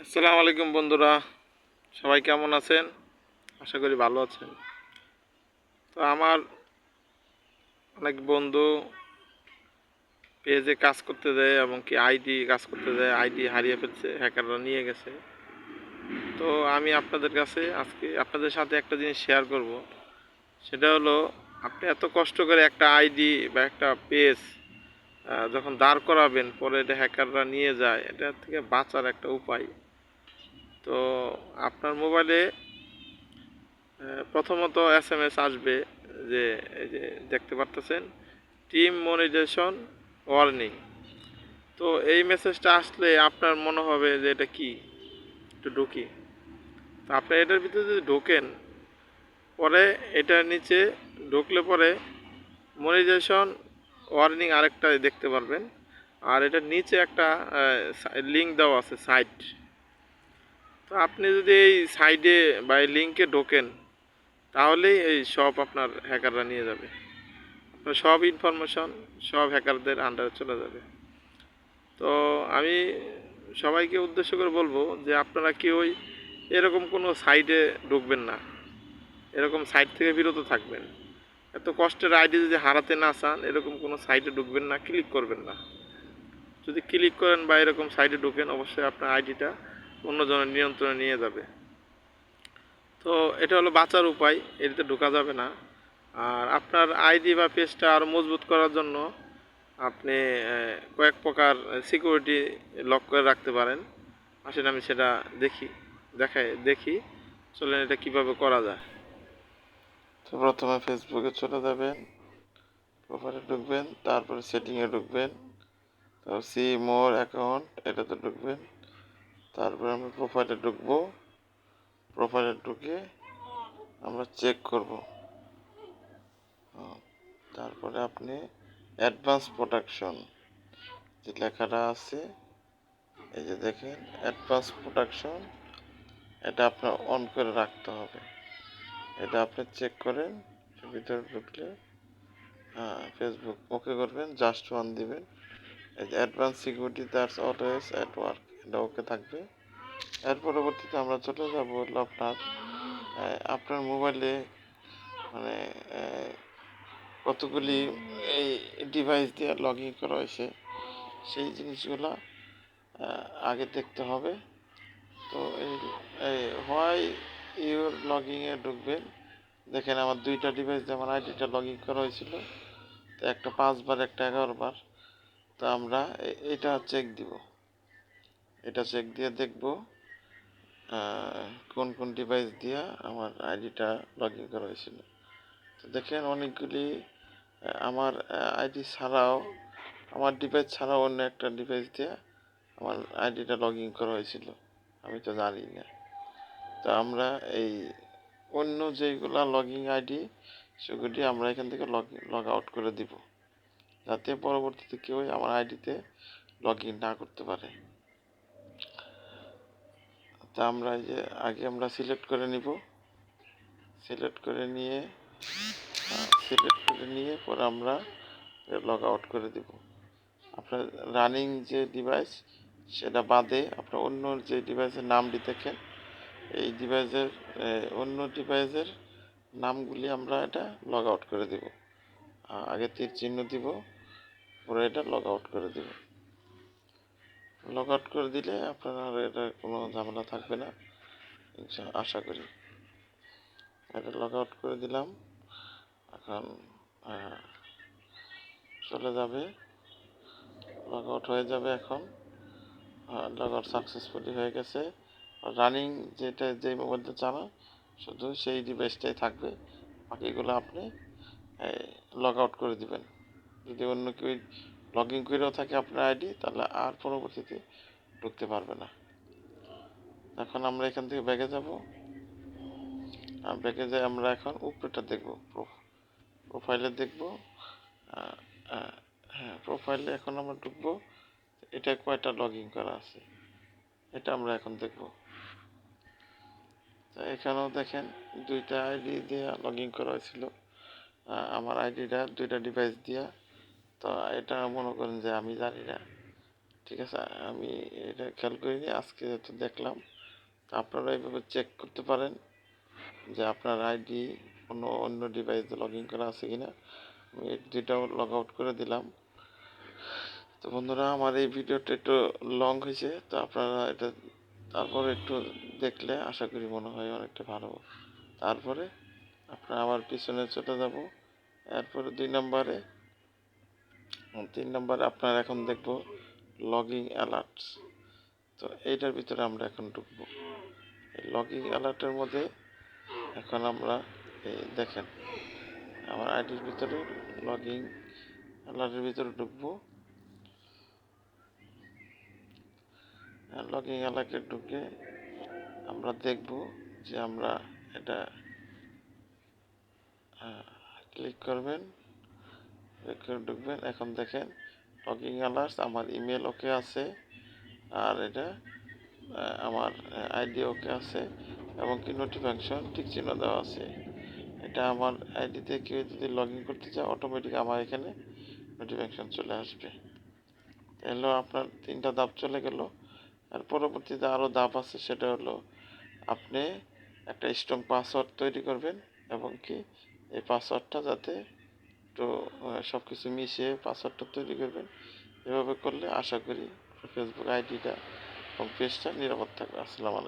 আসসালামু আলাইকুম বন্ধুরা, সবাই কেমন আছেন? আশা করি ভালো আছেন। তো আমার অনেক বন্ধু পেজে কাজ করতে যায় এবং কি আইডি কাজ করতে যায়, আইডি হারিয়ে ফেলছে, হ্যাকাররা নিয়ে গেছে। তো আমি আপনাদের কাছে আজকে আপনাদের সাথে একটা জিনিস শেয়ার করব। সেটা হলো, আপনি এত কষ্ট করে একটা আইডি বা একটা পেজ যখন দাঁড় করাবেন, পরে এটা হ্যাকাররা নিয়ে যায়, এটা থেকে বাঁচার একটা উপায়। তো আপনার মোবাইলে প্রথমত এসএমএস আসবে, যে এই যে দেখতে পারতেছেন, টিম মনিটাইজেশন ওয়ার্নিং। তো এই মেসেজটা আসলে আপনার মনে হবে যে এটা কি, একটু ঢুকি। তো আপনি এটার ভিতরে যদি ঢোকেন, পরে এটার নিচে ঢুকলে পরে মনিটাইজেশন ওয়ার্নিং আরেকটা দেখতে পারবেন। আর এটার নিচে একটা লিঙ্ক দেওয়া আছে, সাইট। তো আপনি যদি এই সাইডে বা এই লিঙ্কে ঢোকেন, তাহলেই এই সব আপনার হ্যাকাররা নিয়ে যাবে। আপনার সব ইনফরমেশন সব হ্যাকারদের আন্ডারে চলে যাবে। তো আমি সবাইকে উদ্দেশ্য করে বলবো যে আপনারা কেউই এরকম কোনো সাইটে ঢুকবেন না, এরকম সাইট থেকে বিরত থাকবেন। এত কষ্টের আইডি যদি হারাতে না চান, এরকম কোনো সাইটে ঢুকবেন না, ক্লিক করবেন না। যদি ক্লিক করেন বা এরকম সাইটে ঢুকেন, অবশ্যই আপনার আইডিটা অন্যজনের নিয়ন্ত্রণে নিয়ে যাবে। তো এটা হলো বাঁচার উপায়, এটাতে ঢোকা যাবে না। আর আপনার আইডি বা পেজটা আরও মজবুত করার জন্য আপনি কয়েক প্রকার সিকিউরিটি লক করে রাখতে পারেন। আসেন আমি সেটা দেখি চলেন এটা কিভাবে করা যায়। তো প্রথমে ফেসবুকে চলে যাবেন, প্রোফাইলে ঢুকবেন, তারপরে সেটিংয়ে ঢুকবেন, তারপর সি মোর অ্যাকাউন্ট এটাতে ঢুকবেন, তারপরে আমরা প্রোফাইলে ঢুকবো। প্রোফাইলে ঢুকে আমরা চেক করব। তারপরে আপনি অ্যাডভান্স প্রোটেকশন যে লেখাটা আছে, এই যে দেখেন অ্যাডভান্স প্রোটেকশন, এটা আপনার অন করে রাখতে হবে। এটা আপনি চেক করেন, ভিতরে ঢুকলে ফেসবুক ওকে করবেন, জাস্ট ওয়ান দিবেন। এই যে advance security that's always at work, এটা ওকে থাকবে। এর পরবর্তীতে আমরা চলে যাব হলো আপনার মোবাইলে মানে কতগুলি এই ডিভাইস দিয়ে লগ ইন করা হয়েছে, সেই জিনিসগুলো আগে দেখতে হবে। তো এই হোয়াই ইউর লগইনে ঢুকবেন, দেখেন আমার দুইটা ডিভাইস দিয়ে আমার আইডিটা লগ ইন করা হয়েছিল। তো একটা 5 বার, একটা 11 বার। তো আমরা এটা চেক দিব, এটা চেক দিয়ে দেখব কোন কোন ডিভাইস দিয়ে আমার আইডিটা লগ ইন করা হয়েছিল। তো দেখেন অনেকগুলি আমার আইডি ছাড়াও, আমার ডিভাইস ছাড়াও অন্য একটা ডিভাইস দিয়ে আমার আইডিটা লগ ইন করা হয়েছিল, আমি তো জানি না। তো আমরা এই অন্য যেগুলা লগইন আইডি, সেগুলি আমরা এখান থেকে লগ আউট করে দিব, যাতে পরবর্তীতে কেউ আমার আইডিতে লগ ইন না করতে পারে। তা আমরা এই যে আগে আমরা সিলেক্ট করে নিব, সিলেক্ট করে নিয়ে পরে আমরা লগ আউট করে দিব। আপনার রানিং যে ডিভাইস সেটা বাদে আপনার অন্য যে ডিভাইসের নামটি দেখেন, এই ডিভাইসের অন্য ডিভাইসের নামগুলি আমরা এটা লগ আউট করে দিব। আগে তীর চিহ্ন দিব, পরে এটা লগ আউট করে দিব। লগ আউট করে দিলে আপনার আর এটা কোনো ঝামেলা থাকবে না, আশা করি। এটা লগ আউট করে দিলাম, এখন চলে যাবে, লগ আউট হয়ে যাবে। এখন লগ আউট সাকসেসফুলি হয়ে গেছে। রানিং যেটা যেই মোবাইলটা চালান, শুধু সেই ডিভাইসটাই থাকবে, বাকিগুলো আপনি লগ আউট করে দিবেন। যদি অন্য কেউ লগ ইন করেও থাকে আপনার আইডি, তাহলে আর পরবর্তীতে ঢুকতে পারবে না। এখন আমরা এখান থেকে ব্যাগে যাব, ব্যাগে যাই আমরা এখন উপরেটা দেখব, প্রোফাইলে দেখব। হ্যাঁ, প্রোফাইলে এখন আমরা ঢুকবো, এটা কয়টা লগ ইন করা আছে এটা আমরা এখন দেখব। তো এখানেও দেখেন দুইটা আইডি দিয়ে লগ ইন করা হয়েছিল, আমার আইডিটা দুইটা ডিভাইস দিয়া। তো এটা মনে করেন যে আমি জানি না, ঠিক আছে, আমি এটা খেয়াল করিনি, আজকে তো দেখলাম। তো আপনারা এইভাবে চেক করতে পারেন যে আপনার আইডি কোনো অন্য ডিভাইসে লগ ইন করা আছে কিনা। আমি এই দুইটাও লগ আউট করে দিলাম। তো বন্ধুরা, আমার এই ভিডিওটা একটু লং হয়েছে, তো আপনারা এটা তারপরে একটু দেখলে আশা করি মনে হয় অনেকটা ভালো। তারপরে আপনারা আবার পিছনে চলে যাব। এরপরে 3 নম্বরে আপনার এখন দেখব লগিং অ্যালার্টস। তো এইটার ভিতরে আমরা এখন ঢুকবো। এই লগিং অ্যালার্টের মধ্যে এখন আমরা দেখেন আমার আইডির ভিতরে লগিং অ্যালার্টের ভিতরে ঢুকবো। লগিং অ্যালার্টে ঢুকে আমরা দেখব যে আমরা এটা ক্লিক করবেন, ঢুকবেন। এখন দেখেন লগিং অ্যালার্টস, আমার ইমেল ওকে আছে, আর এটা আমার আইডি ওকে আছে, এবং কি নোটিফিকেশন টিক চিহ্ন দেওয়া আছে। এটা আমার আইডিতে কেউ যদি লগ ইন করতে চায় অটোমেটিক আমার এখানে নোটিফিকেশন চলে আসবে। এলো আপনার 3টা ধাপ চলে গেল। আর পরবর্তীতে আরও ধাপ আছে, সেটা হলো আপনি একটা স্ট্রং পাসওয়ার্ড তৈরি করবেন, এবং কি এই পাসওয়ার্ডটা যাতে একটু সব কিছু মিশিয়ে পাসওয়ার্ডটা তৈরি করবেন। এভাবে করলে আশা করি ফেসবুক আইডিটা এবং পেজটা নিরাপদ থাকবে। আসসালামু আলাইকুম।